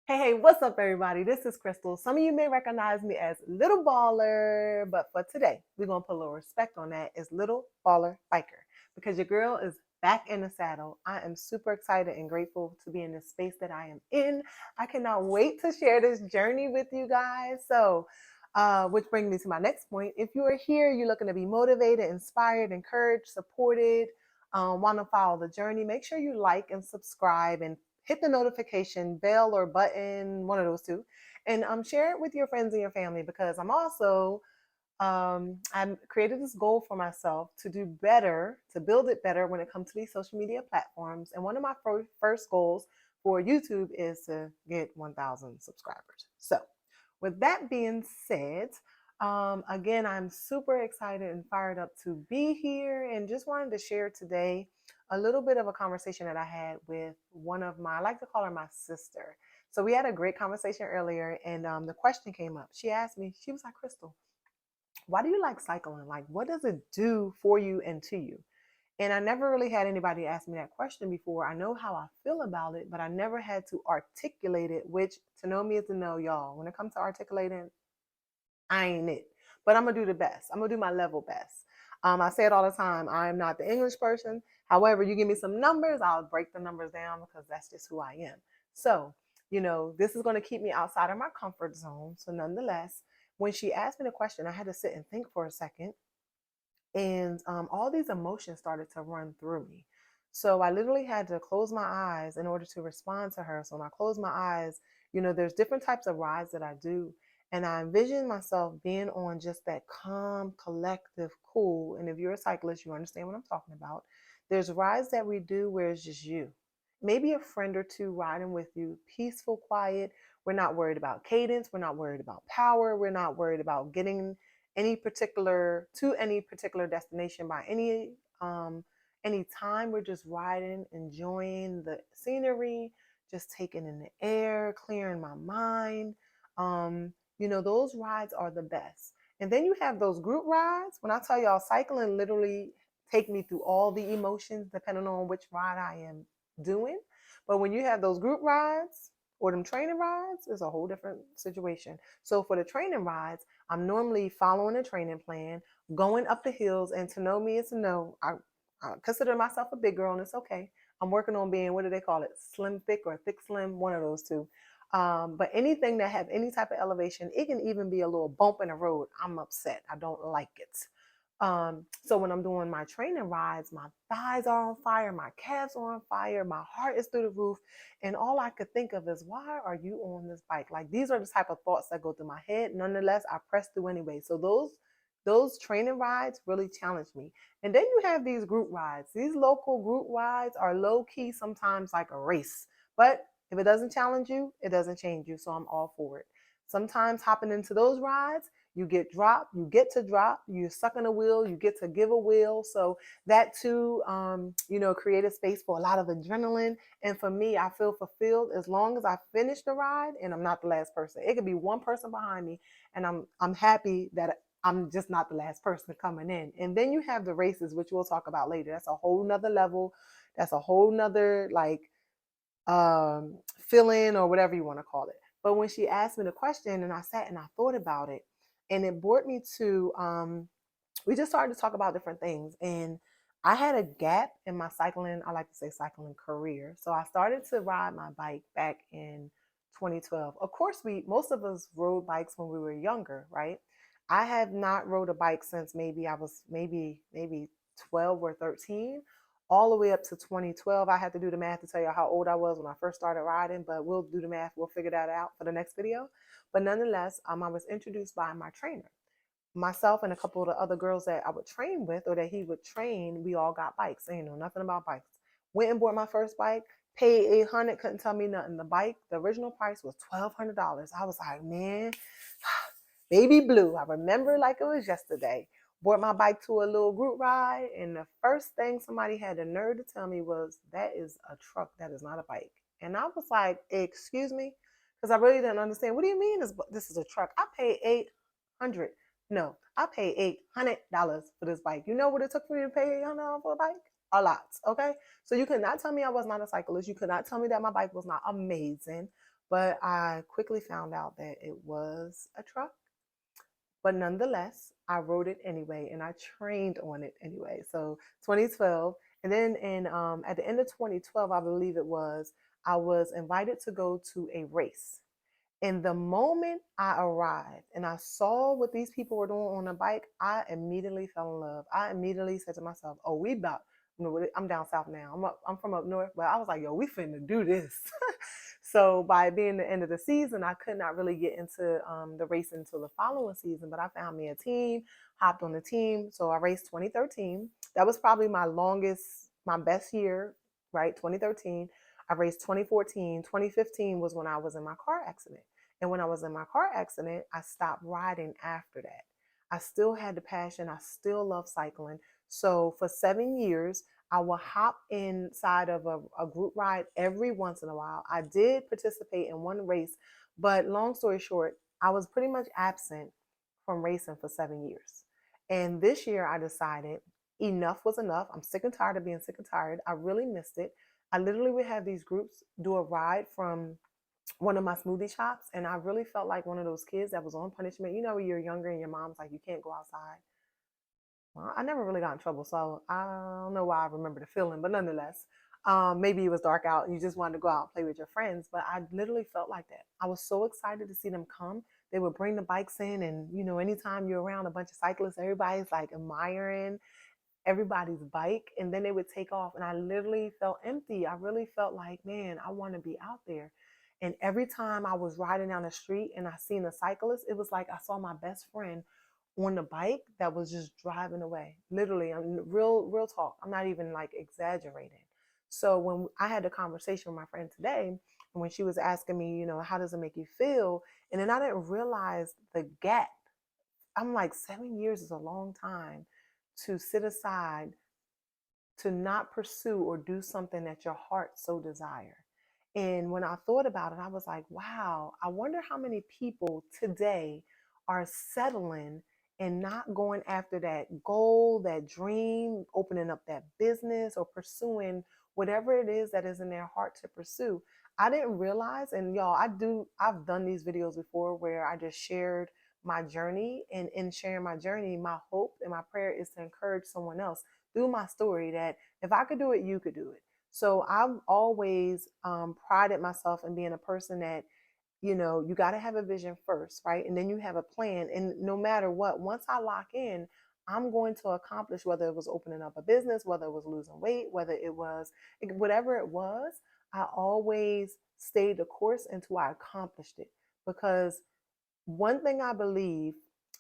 Hey, what's up, everybody? This is Crystal. Some of you may recognize me as Little Baller, but for today, we're going to put a little respect on that as Little Baller Biker because your girl is back in the saddle. I am super excited and grateful to be in this space that I am in. I cannot wait to share this journey with you guys. Which brings me to my next point. If you are here, you're looking to be motivated, inspired, encouraged, supported, want to follow the journey, make sure you like and subscribe and hit the notification bell or button, one of those two, and share it with your friends and your family because I'm created this goal for myself to do better, to build it better when it comes to these social media platforms. And one of my first goals for YouTube is to get 1,000 subscribers. So, with that being said, again, I'm super excited and fired up to be here and just wanted to share today a little bit of a conversation that I had with one of my, I like to call her my sister. So we had a great conversation earlier, and the question came up. She asked me, she was like, Crystal, why do you like cycling? Like, what does it do for you and to you? And I never really had anybody ask me that question before. I know how I feel about it, but I never had to articulate it, which to know me is to know y'all. When it comes to articulating, I ain't it. But I'm going to do the best. I'm going to do my level best. I say it all the time. I am not the English person. However, you give me some numbers, I'll break the numbers down because that's just who I am. So, this is going to keep me outside of my comfort zone. So, nonetheless, when she asked me the question, I had to sit and think for a second. And all these emotions started to run through me. So I literally had to close my eyes in order to respond to her. So when I close my eyes, there's different types of rides that I do. And I envision myself being on just that calm, collective, cool. And if you're a cyclist, you understand what I'm talking about. There's rides that we do where it's just you. Maybe a friend or two riding with you, peaceful, quiet. We're not worried about cadence. We're not worried about power. We're not worried about getting any particular destination by any time. We're just riding, enjoying the scenery, just taking in the air, clearing my mind. Those rides are the best. And then you have those group rides. When I tell y'all, cycling literally take me through all the emotions depending on which ride I am doing. But when you have those group rides or them training rides, it's a whole different situation. So for the training rides, I'm normally following a training plan, going up the hills, and to know me is to know I consider myself a big girl, and it's okay. I'm working on being, what do they call it, slim thick or thick slim, one of those two. But anything that have any type of elevation, it can even be a little bump in the road, I'm upset. I don't like it. So when I'm doing my training rides, my thighs are on fire, my calves are on fire, my heart is through the roof, and all I could think of is, why are you on this bike? Like, these are the type of thoughts that go through my head. Nonetheless, I press through anyway. So those training rides really challenge me. And then you have these group rides. These local group rides are low key, sometimes like a race. But if it doesn't challenge you, it doesn't change you. So I'm all for it. Sometimes hopping into those rides, you get dropped, you get to drop, you're sucking a wheel, you get to give a wheel. So that too, create a space for a lot of adrenaline. And for me, I feel fulfilled as long as I finish the ride and I'm not the last person. It could be one person behind me, and I'm happy that I'm just not the last person coming in. And then you have the races, which we'll talk about later. That's a whole nother level. That's a whole nother feeling or whatever you want to call it. But when she asked me the question and I sat and I thought about it, and it brought me to, we just started to talk about different things. And I had a gap in my cycling, I like to say cycling career. So I started to ride my bike back in 2012. Of course, most of us rode bikes when we were younger, right? I have not rode a bike since maybe I was maybe 12 or 13, all the way up to 2012. I had to do the math to tell you how old I was when I first started riding, but we'll do the math. We'll figure that out for the next video. But nonetheless, I was introduced by my trainer. Myself and a couple of the other girls that I would train with or that he would train, we all got bikes. They know nothing about bikes. Went and bought my first bike, paid $800, couldn't tell me nothing. The bike, the original price was $1,200. I was like, man, baby blue. I remember like it was yesterday. Brought my bike to a little group ride, and the first thing somebody had the nerve to tell me was, that is a truck, that is not a bike. And I was like, excuse me? Because I really didn't understand. What do you mean this is a truck? I paid 800. No, I paid $800 for this bike. You know what it took for me to pay $800 for a bike? A lot, okay? So you could not tell me I was not a cyclist. You could not tell me that my bike was not amazing. But I quickly found out that it was a truck. But nonetheless, I wrote it anyway, and I trained on it anyway. So 2012, and then in at the end of 2012, I believe it was, I was invited to go to a race. And the moment I arrived and I saw what these people were doing on a bike, I immediately fell in love. I immediately said to myself, "Oh, we about." I'm down south now. I'm from up north, but I was like, "Yo, we finna do this." So by being the end of the season, I could not really get into the race until the following season. But I found me a team, hopped on the team. So I raced 2013. That was probably my longest, my best year, right? 2013. I raced 2014. 2015 was when I was in my car accident. And when I was in my car accident, I stopped riding after that. I still had the passion. I still love cycling. So for 7 years, I will hop inside of a group ride every once in a while. I did participate in one race, but long story short, I was pretty much absent from racing for 7 years. And this year I decided enough was enough. I'm sick and tired of being sick and tired. I really missed it. I literally would have these groups do a ride from one of my smoothie shops, and I really felt like one of those kids that was on punishment. You know, when you're younger and your mom's like, you can't go outside. Well, I never really got in trouble, so I don't know why I remember the feeling, but nonetheless, maybe it was dark out and you just wanted to go out and play with your friends. But I literally felt like that. I was so excited to see them come. They would bring the bikes in, and anytime you're around a bunch of cyclists, everybody's like admiring everybody's bike, and then they would take off, and I literally felt empty. I really felt like, man, I want to be out there. And every time I was riding down the street and I seen a cyclist, it was like I saw my best friend on the bike that was just driving away. Literally, I'm real talk. I'm not even like exaggerating. So when I had a conversation with my friend today, and when she was asking me, how does it make you feel? And then I didn't realize the gap. I'm like, 7 years is a long time to sit aside, to not pursue or do something that your heart so desire. And when I thought about it, I was like, wow, I wonder how many people today are settling and not going after that goal, that dream, opening up that business or pursuing whatever it is that is in their heart to pursue. I didn't realize, and y'all, I've done these videos before where I just shared my journey, and in sharing my journey, my hope and my prayer is to encourage someone else through my story that if I could do it, you could do it. So I've always prided myself in being a person that, you got to have a vision first, right? And then you have a plan. And no matter what, once I lock in, I'm going to accomplish, whether it was opening up a business, whether it was losing weight, whether it was whatever it was, I always stayed the course until I accomplished it. Because one thing I believe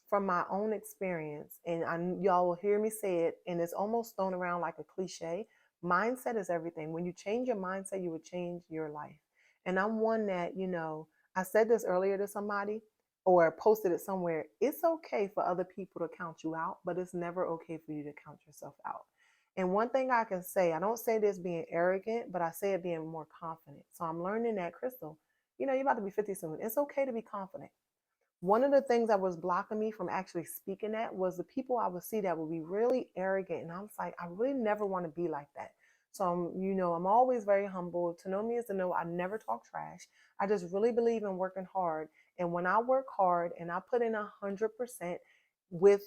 from my own experience, and y'all will hear me say it, and it's almost thrown around like a cliche, mindset is everything. When you change your mindset, you would change your life. And I'm one that, I said this earlier to somebody or posted it somewhere. It's okay for other people to count you out, but it's never okay for you to count yourself out. And one thing I can say, I don't say this being arrogant, but I say it being more confident. So I'm learning that, Crystal, you're about to be 50 soon. It's okay to be confident. One of the things that was blocking me from actually speaking that was the people I would see that would be really arrogant. And I was like, I really never want to be like that. So I'm always very humble. To know me is to know I never talk trash. I just really believe in working hard. And when I work hard and I put in 100% with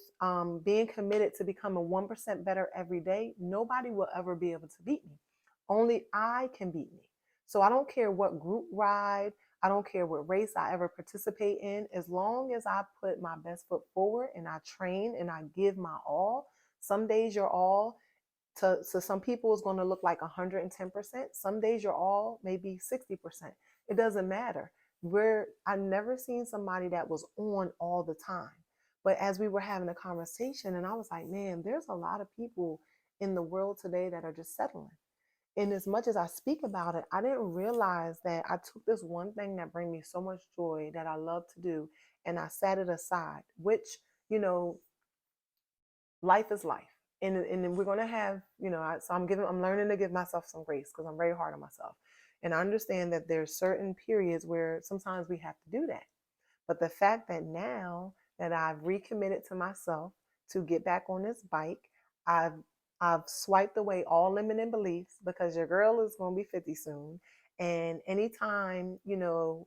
being committed to becoming 1% better every day, nobody will ever be able to beat me. Only I can beat me. So I don't care what group ride, I don't care what race I ever participate in. As long as I put my best foot forward and I train and I give my all, some days your all to some people is going to look like 110%. Some days your all maybe 60%. It doesn't matter. I never seen somebody that was on all the time. But as we were having a conversation, and I was like, man, there's a lot of people in the world today that are just settling. And as much as I speak about it, I didn't realize that I took this one thing that brings me so much joy that I love to do, and I set it aside, which, you know, life is life. And we're going to have, so I'm learning to give myself some grace because I'm very hard on myself. And I understand that there's certain periods where sometimes we have to do that. But the fact that now that I've recommitted to myself to get back on this bike, I've I've swiped away all limiting beliefs because your girl is going to be 50 soon. And anytime,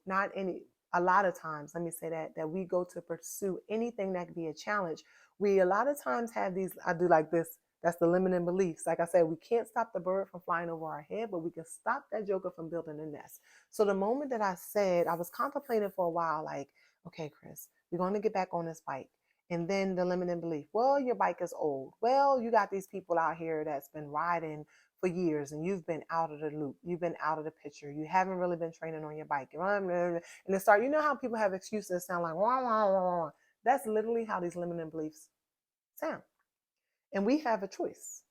not any, a lot of times, let me say that we go to pursue anything that could be a challenge, we a lot of times have these, I do like this, that's the limiting beliefs. Like I said, we can't stop the bird from flying over our head, but we can stop that joker from building a nest. So the moment that I said, I was contemplating for a while, like, okay, Chris, we're going to get back on this bike. And then the limiting belief, well, your bike is old. Well, you got these people out here that's been riding for years and you've been out of the loop. You've been out of the picture. You haven't really been training on your bike. And it start, you know how people have excuses that sound like, wah, wah, wah, wah. That's literally how these limiting beliefs sound. And we have a choice.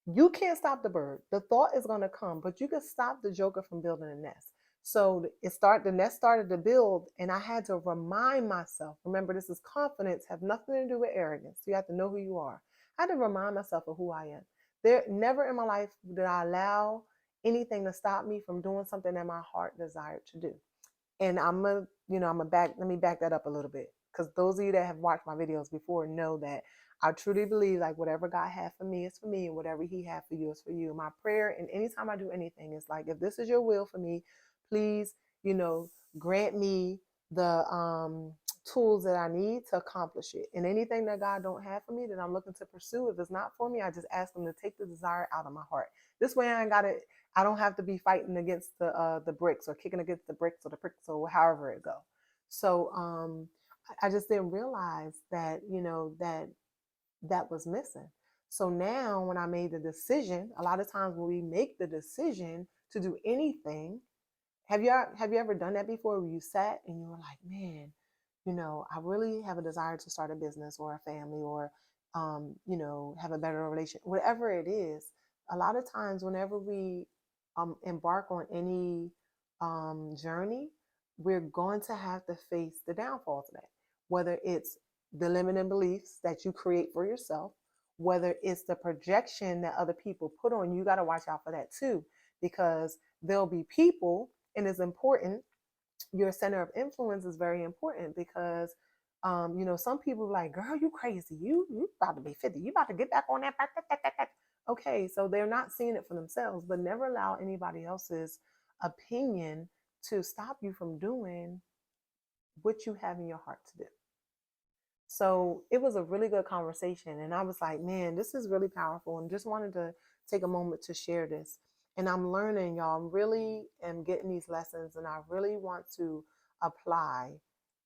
You can't stop the bird. The thought is going to come, but you can stop the joker from building a nest. So the nest started to build, and I had to remind myself. Remember, this is confidence, have nothing to do with arrogance. You have to know who you are. I had to remind myself of who I am. There, never in my life did I allow anything to stop me from doing something that my heart desired to do. And let me back that up a little bit. Because those of you that have watched my videos before know that I truly believe like whatever God had for me is for me, and whatever He had for you is for you. My prayer, and anytime I do anything, is like, if this is your will for me, please, grant me the tools that I need to accomplish it. And anything that God don't have for me that I'm looking to pursue, if it's not for me, I just ask Him to take the desire out of my heart. This way, I don't have to be fighting against the bricks, or kicking against the bricks or the pricks, or however it go. So I just didn't realize that that was missing. So now when I made the decision, a lot of times when we make the decision to do anything, have you ever done that before, where you sat and you were like, man, I really have a desire to start a business or a family, or have a better relationship, whatever it is. A lot of times whenever we embark on any journey, we're going to have to face the downfalls of that, whether it's the limiting beliefs that you create for yourself, whether it's the projection that other people put on you. You got to watch out for that too, because there'll be people, and it's important. Your center of influence is very important, because some people are like, girl, you crazy, you about to be 50, you about to get back on that. Okay, so they're not seeing it for themselves. But never allow anybody else's opinion to stop you from doing what you have in your heart to do. So it was a really good conversation. And I was like, man, this is really powerful, and just wanted to take a moment to share this. And I'm learning, y'all. I'm really am getting these lessons, and I really want to apply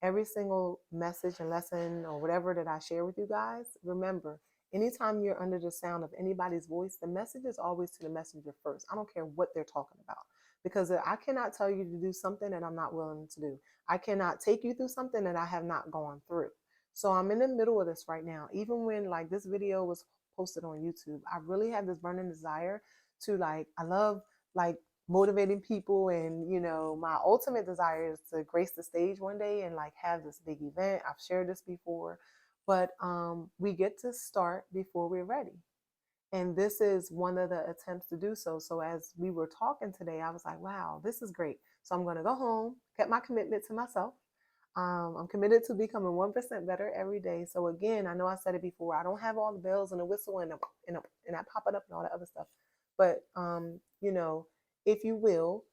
every single message and lesson or whatever that I share with you guys. Remember, anytime you're under the sound of anybody's voice, the message is always to the messenger first. I don't care what they're talking about, because I cannot tell you to do something that I'm not willing to do. I cannot take you through something that I have not gone through. So I'm in the middle of this right now. Even when like this video was posted on YouTube, I really have this burning desire to I love like motivating people. And, my ultimate desire is to grace the stage one day and like have this big event. I've shared this before, but we get to start before we're ready. And this is one of the attempts to do so. So as we were talking today, I was like, wow, this is great. So I'm going to go home, kept my commitment to myself. I'm committed to becoming 1% better every day. So again, I know I said it before, I don't have all the bells and the whistle and I pop it up and all that other stuff. But, if you will,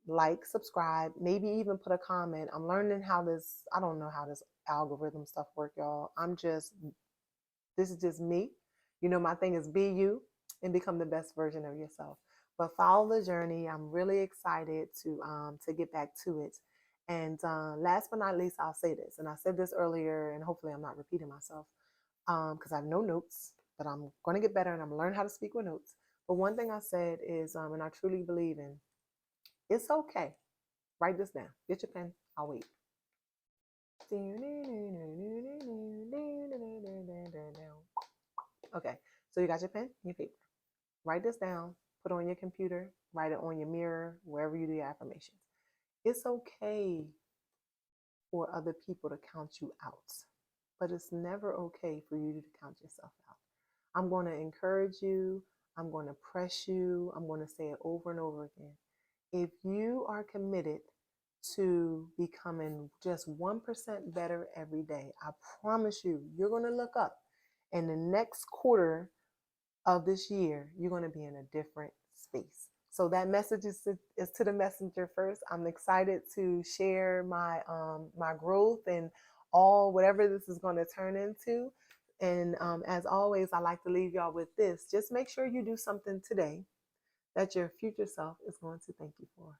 like, subscribe, maybe even put a comment. I'm learning I don't know how this algorithm stuff work, y'all. This is just me. My thing is be you and become the best version of yourself. But follow the journey. I'm really excited to get back to it. And last but not least, I'll say this. And I said this earlier, and hopefully I'm not repeating myself, because I have no notes, but I'm going to get better, and I'm going to learn how to speak with notes. But one thing I said is, and I truly believe in, it's okay. Write this down. Get your pen. I'll wait. Okay, so you got your pen and your paper. Write this down, put it on your computer, write it on your mirror, wherever you do your affirmations. It's okay for other people to count you out, but it's never okay for you to count yourself out. I'm going to encourage you. I'm going to press you. I'm going to say it over and over again. If you are committed to becoming just 1% better every day, I promise you, you're going to look up, and the next quarter of this year, you're going to be in a different space. So that message is to the messenger first. I'm excited to share my growth and all whatever this is going to turn into. And as always, I like to leave y'all with this. Just make sure you do something today that your future self is going to thank you for.